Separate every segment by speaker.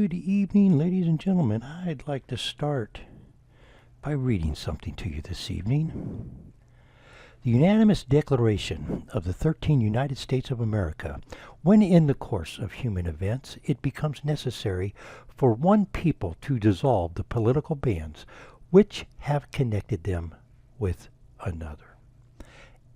Speaker 1: Good evening, ladies and gentlemen. I'd like to start by reading something to you this evening. The unanimous declaration of the 13 United States of America, when in the course of human events it becomes necessary for one people to dissolve the political bands which have connected them with another,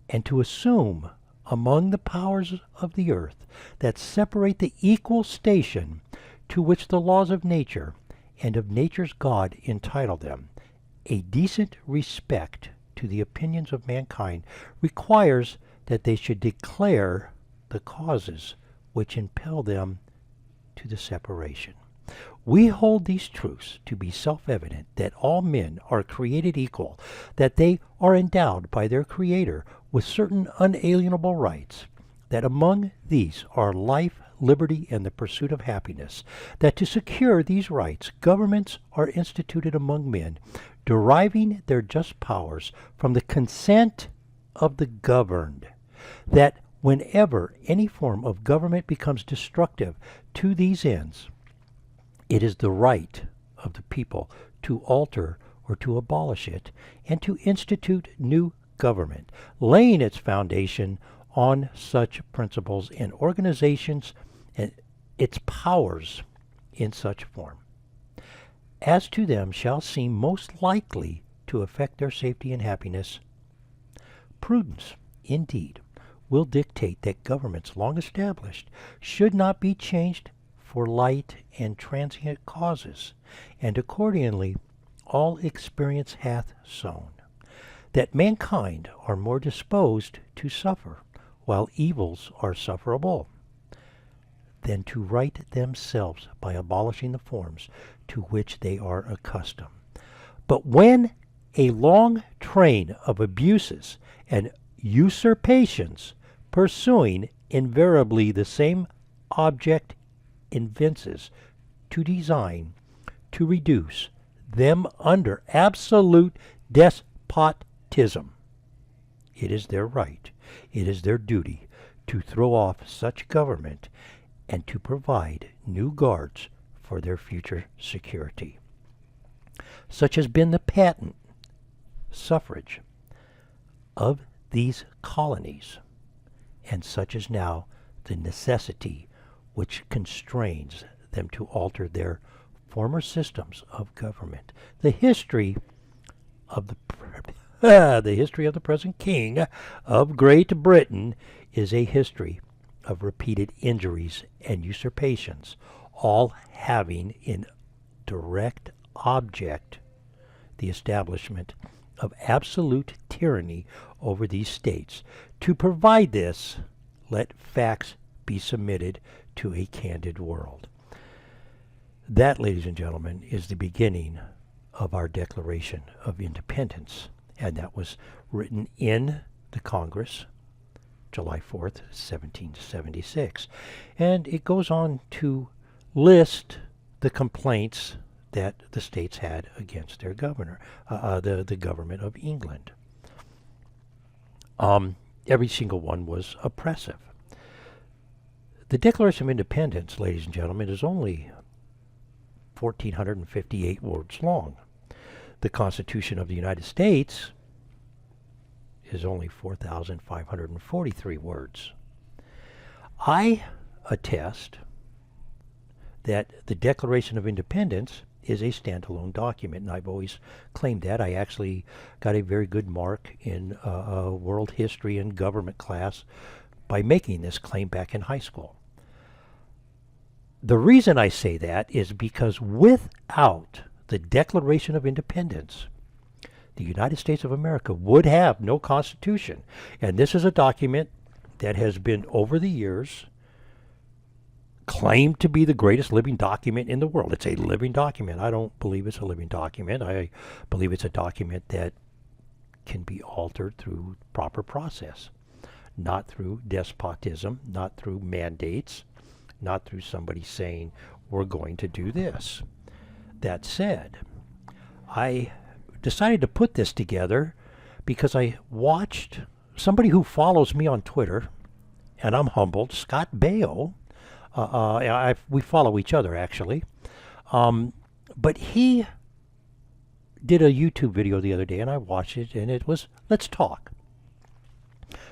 Speaker 1: and to assume among the powers of the earth that separate the equal station to which the laws of nature and of nature's God entitle them, a decent respect to the opinions of mankind requires that they should declare the causes which impel them to the separation. We hold these truths to be self-evident, that all men are created equal, that they are endowed by their Creator with certain unalienable rights, that among these are life, liberty, and the pursuit of happiness, that to secure these rights governments are instituted among men, deriving their just powers from the consent of the governed, that whenever any form of government becomes destructive to these ends, it is the right of the people to alter or to abolish it, and to institute new government, laying its foundation on such principles and organizations and its powers in such form as to them shall seem most likely to affect their safety and happiness. Prudence, indeed, will dictate that governments long established should not be changed for light and transient causes, and accordingly all experience hath shown that mankind are more disposed to suffer, while evils are sufferable, than to right themselves by abolishing the forms to which they are accustomed. But when a long train of abuses and usurpations, pursuing invariably the same object, evinces to design to reduce them under absolute despotism, it is their right, it is their duty to throw off such government and to provide new guards for their future security. Such has been the patent suffrage of these colonies, and such is now the necessity which constrains them to alter their former systems of government. The history of the present King of Great Britain is a history of repeated injuries and usurpations, all having in direct object the establishment of absolute tyranny over these states. To provide this, let facts be submitted to a candid world. That, ladies and gentlemen, is the beginning of our Declaration of Independence, and that was written in the Congress July 4th, 1776. And it goes on to list the complaints that the states had against their governor, the government of England. Every single one was oppressive. The Declaration of Independence, ladies and gentlemen, is only 1,458 words long. The Constitution of the United States is only 4,543 words. I attest that the Declaration of Independence is a standalone document, and I've always claimed that. I actually got a very good mark in world history and government class by making this claim back in high school. The reason I say that is because without the Declaration of Independence, the United States of America would have no Constitution. And this is a document that has been, over the years, claimed to be the greatest living document in the world. It's a living document. I don't believe it's a living document. I believe it's a document that can be altered through proper process, not through despotism, not through mandates, not through somebody saying, we're going to do this. That said, I decided to put this together because I watched somebody who follows me on Twitter, and I'm humbled, Scott Baio. We follow each other, actually. But he did a YouTube video the other day, and I watched it, and it was, let's talk.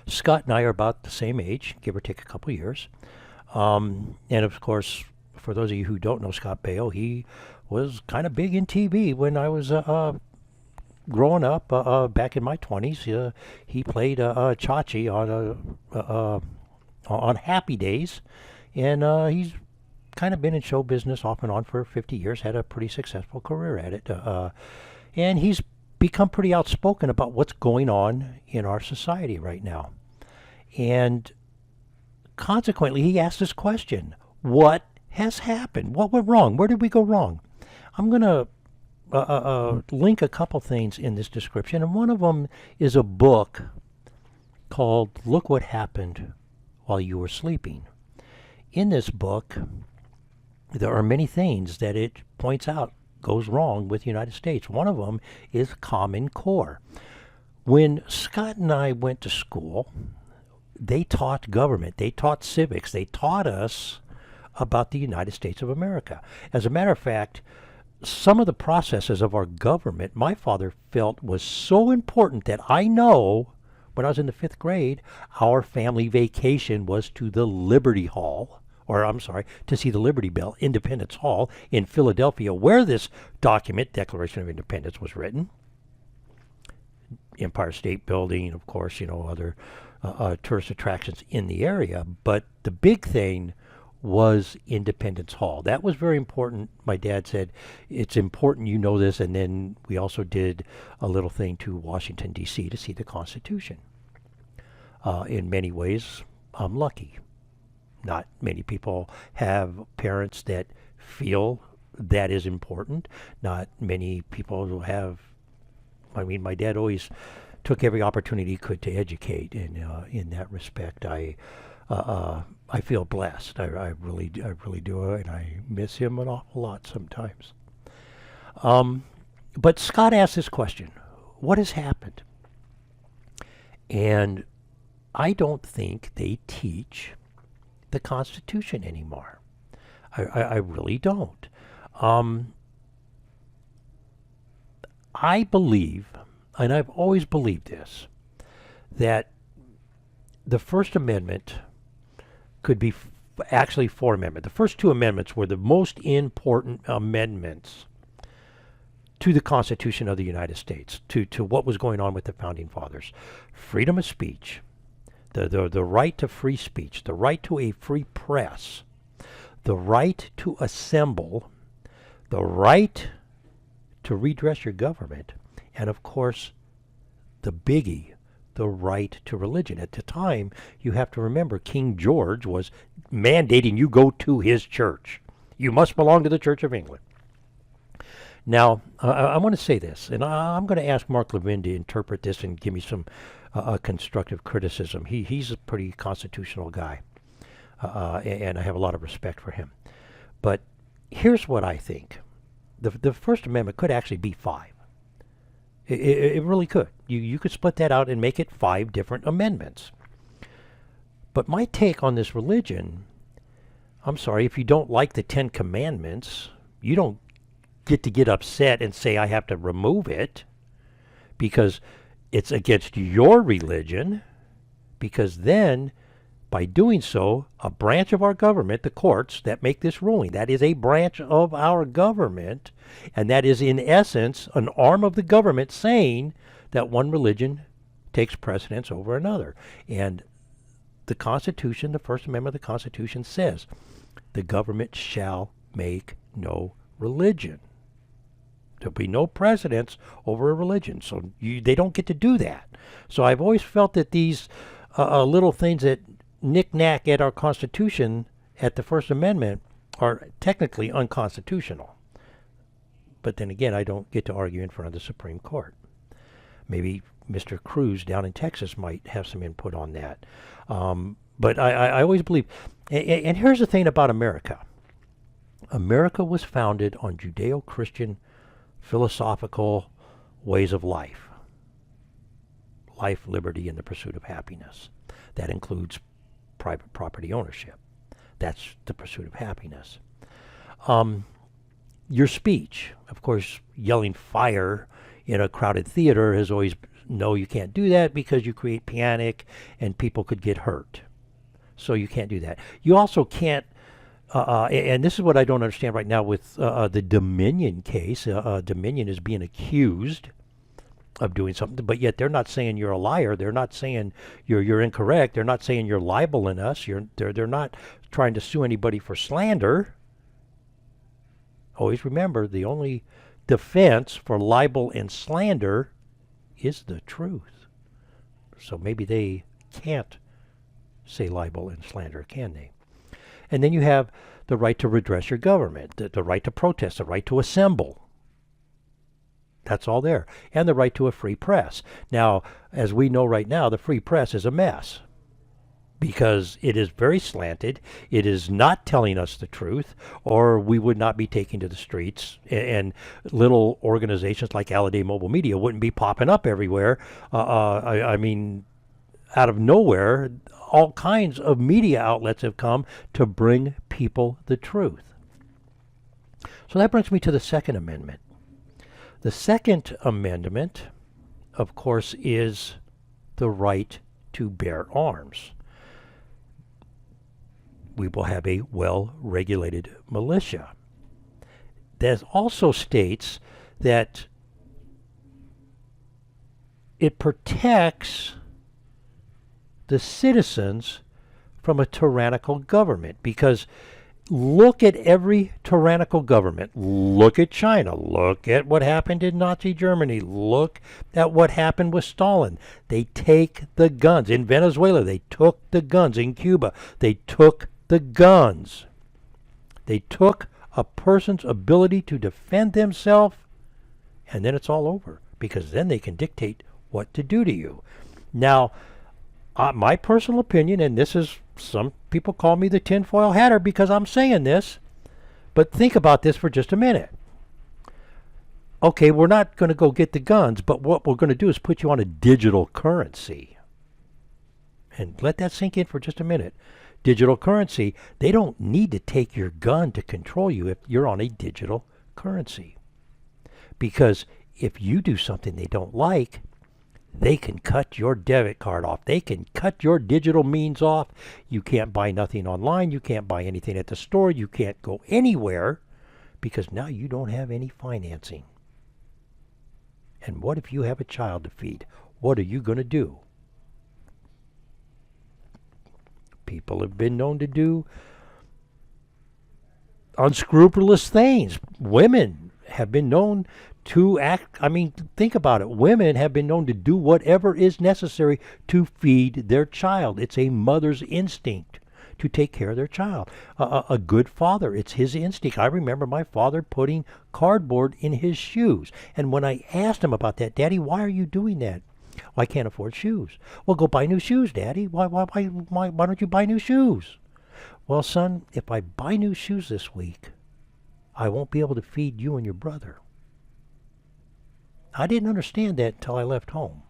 Speaker 1: Scott and I are about the same age, give or take a couple years. And of course, for those of you who don't know Scott Baio, he was kind of big in TV when I was growing up back in my 20s. He played Chachi on Happy Days, and he's kind of been in show business off and on for 50 years, had a pretty successful career at it. And he's become pretty outspoken about what's going on in our society right now. And consequently, he asked this question: what has happened? What went wrong? Where did we go wrong? I'm going to link a couple things in this description, and one of them is a book called Look What Happened While You Were Sleeping. In this book, there are many things that it points out goes wrong with the United States. One of them is Common Core. When Scott and I went to school, they taught government, they taught civics, they taught us about the United States of America. As a matter of fact, some of the processes of our government, my father felt was so important that I know when I was in the 5th grade, our family vacation was to the Liberty Hall, to see the Liberty Bell, Independence Hall in Philadelphia, where this document, Declaration of Independence, was written. Empire State Building, of course, other tourist attractions in the area. But the big thing was Independence Hall. That was very important. My dad said, it's important you know this. And then we also did a little thing to Washington, D.C. to see the Constitution. In many ways, I'm lucky. Not many people have parents that feel that is important. Not many people have. My dad always took every opportunity he could to educate, and in that respect, I feel blessed. I really do, and I miss him an awful lot sometimes. But Scott asked this question: what has happened? And I don't think they teach the Constitution anymore. I really don't. I believe, and I've always believed this, that the First Amendment could be actually 4 amendments. The first 2 amendments were the most important amendments to the Constitution of the United States, to what was going on with the Founding Fathers. Freedom of speech, the right to free speech, the right to a free press, the right to assemble, the right to redress your government, and of course, the biggie, the right to religion. At the time, you have to remember, King George was mandating you go to his church. You must belong to the Church of England. Now, I want to say this, and I'm going to ask Mark Levin to interpret this and give me some constructive criticism. He's a pretty constitutional guy, and I have a lot of respect for him. But here's what I think. The First Amendment could actually be 5. It really could. You could split that out and make it 5 different amendments. But my take on this religion, I'm sorry, if you don't like the 10 Commandments, you don't get upset and say I have to remove it because it's against your religion, because then by doing so, a branch of our government, the courts that make this ruling, that is a branch of our government, and that is in essence an arm of the government saying that one religion takes precedence over another. And the Constitution, the First Amendment of the Constitution says, the government shall make no religion. There'll be no precedence over a religion. So they don't get to do that. So I've always felt that these little things that knick-knack at our Constitution, at the First Amendment, are technically unconstitutional. But then again, I don't get to argue in front of the Supreme Court. Maybe Mr. Cruz down in Texas might have some input on that. But I always believe, and here's the thing about America. America was founded on Judeo-Christian philosophical ways of life. Life, liberty, and the pursuit of happiness. That includes private property ownership. That's the pursuit of happiness. your speech. Of course, yelling fire in a crowded theater is always, no, you can't do that because you create panic and people could get hurt. So you can't do that. You also can't, and this is what I don't understand right now with the Dominion case. Dominion is being accused of doing something, but yet they're not saying you're a liar. They're not saying you're incorrect. They're not saying you're libeling us. They're not trying to sue anybody for slander. Always remember, the only defense for libel and slander is the truth. So maybe they can't say libel and slander, can they? And then you have the right to redress your government, the right to protest, the right to assemble. That's all there. And the right to a free press. Now, as we know right now, the free press is a mess because it is very slanted. It is not telling us the truth, or we would not be taken to the streets, and little organizations like Alliday Mobile Media wouldn't be popping up everywhere. I mean, out of nowhere, all kinds of media outlets have come to bring people the truth. So that brings me to the Second Amendment. The Second Amendment, of course, is the right to bear arms. We will have a well-regulated militia. That also states that it protects the citizens from a tyrannical government, because look at every tyrannical government. Look at China. Look at what happened in Nazi Germany. Look at what happened with Stalin. They take the guns. In Venezuela, they took the guns. In Cuba, they took the guns. They took a person's ability to defend themselves, and then it's all over, because then they can dictate what to do to you. Now, my personal opinion, and this is, some people call me the tinfoil hatter because I'm saying this, but think about this for just a minute. Okay, we're not going to go get the guns, but what we're going to do is put you on a digital currency. And let that sink in for just a minute. Digital currency, they don't need to take your gun to control you if you're on a digital currency. Because if you do something they don't like, they can cut your debit card off. They can cut your digital means off. You can't buy nothing online. You can't buy anything at the store. You can't go anywhere because now you don't have any financing. And what if you have a child to feed? What are you going to do? People have been known to do unscrupulous things. Women have been known to act, I mean, think about it. Women have been known to do whatever is necessary to feed their child. It's a mother's instinct to take care of their child. A good father, it's his instinct. I remember my father putting cardboard in his shoes. And when I asked him about that, Daddy, why are you doing that? Well, I can't afford shoes. Well, go buy new shoes, Daddy. Why don't you buy new shoes? Well, son, if I buy new shoes this week, I won't be able to feed you and your brother. I didn't understand that until I left home.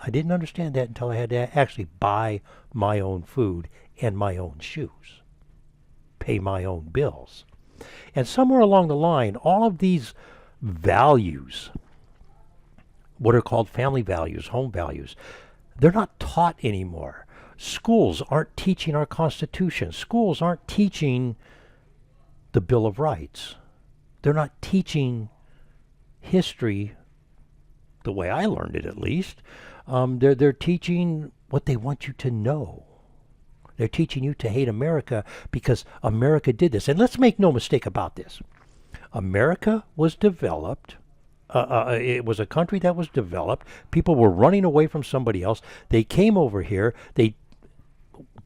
Speaker 1: I didn't understand that until I had to actually buy my own food and my own shoes, pay my own bills. And somewhere along the line, all of these values, what are called family values, home values, they're not taught anymore. Schools aren't teaching our Constitution. Schools aren't teaching the Bill of Rights. They're not teaching history the way I learned it, at least. They're teaching what they want you to know. They're teaching you to hate America because America did this. And let's make no mistake about this. America was developed. It was a country that was developed. People were running away from somebody else. They came over here.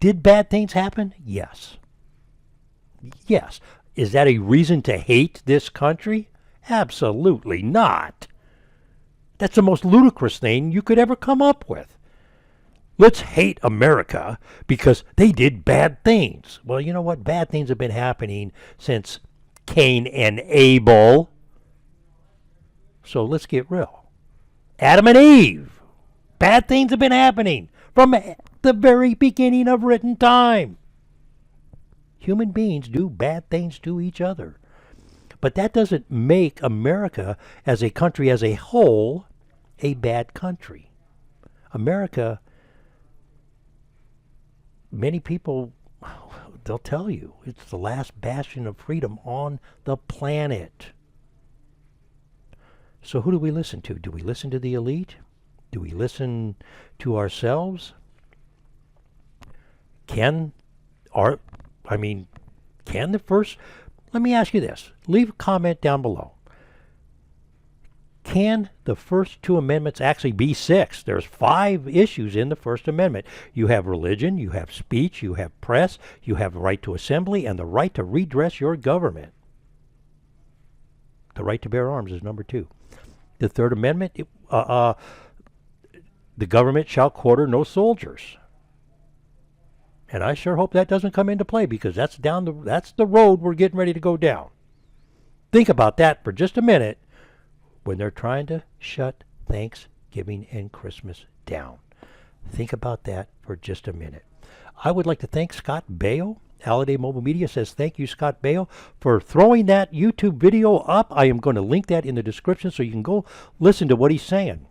Speaker 1: Did bad things happen? Yes. Yes. Is that a reason to hate this country? Absolutely not. That's the most ludicrous thing you could ever come up with. Let's hate America because they did bad things. Well, you know what? Bad things have been happening since Cain and Abel. So let's get real. Adam and Eve. Bad things have been happening from the very beginning of written time. Human beings do bad things to each other. But that doesn't make America as a country as a whole a bad country. America, many people, they'll tell you, it's the last bastion of freedom on the planet. So who do we listen to? Do we listen to the elite? Do we listen to ourselves? Can the first, let me ask you this. Leave a comment down below. Can the first two amendments actually be six? There's 5 issues in the First Amendment. You have religion, you have speech, you have press, you have the right to assembly, and the right to redress your government. The right to bear arms is number 2. The Third Amendment, the government shall quarter no soldiers. And I sure hope that doesn't come into play, because that's the road we're getting ready to go down. Think about that for just a minute when they're trying to shut Thanksgiving and Christmas down. Think about that for just a minute. I would like to thank Scott Baio. Halliday Mobile Media says, thank you, Scott Baio, for throwing that YouTube video up. I am going to link that in the description so you can go listen to what he's saying.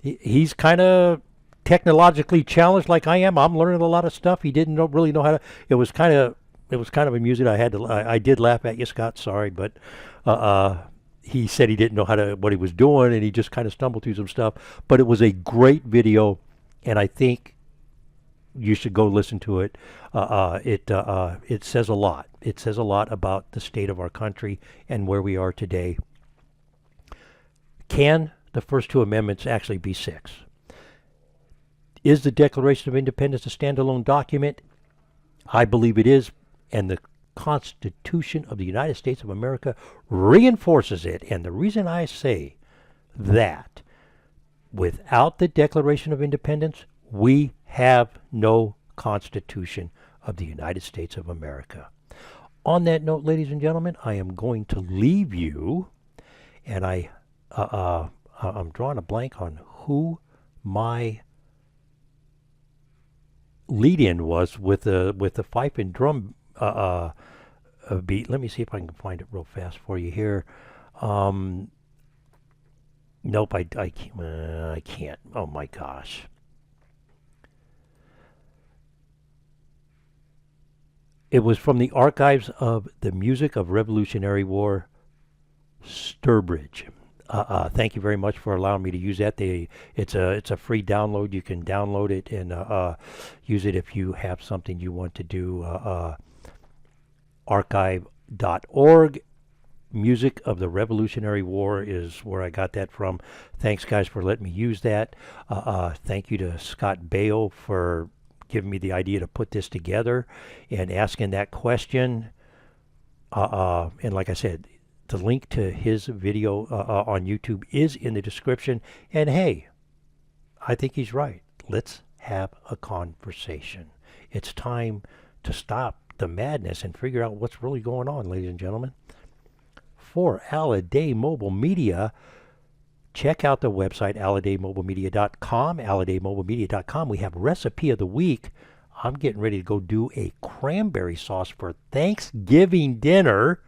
Speaker 1: He's kind of technologically challenged like I am. I'm learning a lot of stuff. He didn't really know how to. It was kind of amusing. I did laugh at you, Scott. Sorry, but he said he didn't know what he was doing, and he just kind of stumbled through some stuff. But it was a great video, and I think you should go listen to it. It says a lot. It says a lot about the state of our country and where we are today. Can the first 2 amendments actually be 6? Is the Declaration of Independence a standalone document? I believe it is, and the Constitution of the United States of America reinforces it. And the reason I say that, without the Declaration of Independence, we have no Constitution of the United States of America. On that note, ladies and gentlemen, I am going to leave you, and I'm drawing a blank on who my lead-in was with the fife and drum beat. Let me see if I can find it real fast for you here. Nope, I can't. Oh my gosh. It was from the archives of the Music of Revolutionary War, Sturbridge. Thank you very much for allowing me to use that. It's a free download. You can download it and use it if you have something you want to do. Archive.org. Music of the Revolutionary War is where I got that from. Thanks, guys, for letting me use that. Thank you to Scott Baio for giving me the idea to put this together and asking that question. And like I said, the link to his video on YouTube is in the description. And hey, I think he's right. Let's have a conversation. It's time to stop the madness and figure out what's really going on, ladies and gentlemen. For Halliday Mobile Media, check out the website, alladaymobilemedia.com, alladaymobilemedia.com. We have Recipe of the Week. I'm getting ready to go do a cranberry sauce for Thanksgiving dinner.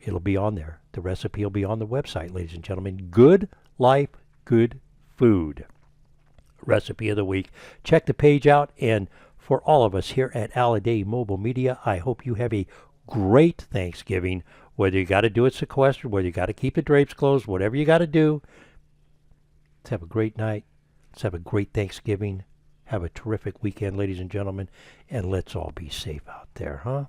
Speaker 1: It'll be on there. The recipe will be on the website, ladies and gentlemen. Good life, good food. Recipe of the Week. Check the page out. And for all of us here at Halliday Mobile Media, I hope you have a great Thanksgiving. Whether you got to do it sequestered, whether you got to keep the drapes closed, whatever you got to do. Let's have a great night. Let's have a great Thanksgiving. Have a terrific weekend, ladies and gentlemen. And let's all be safe out there, huh?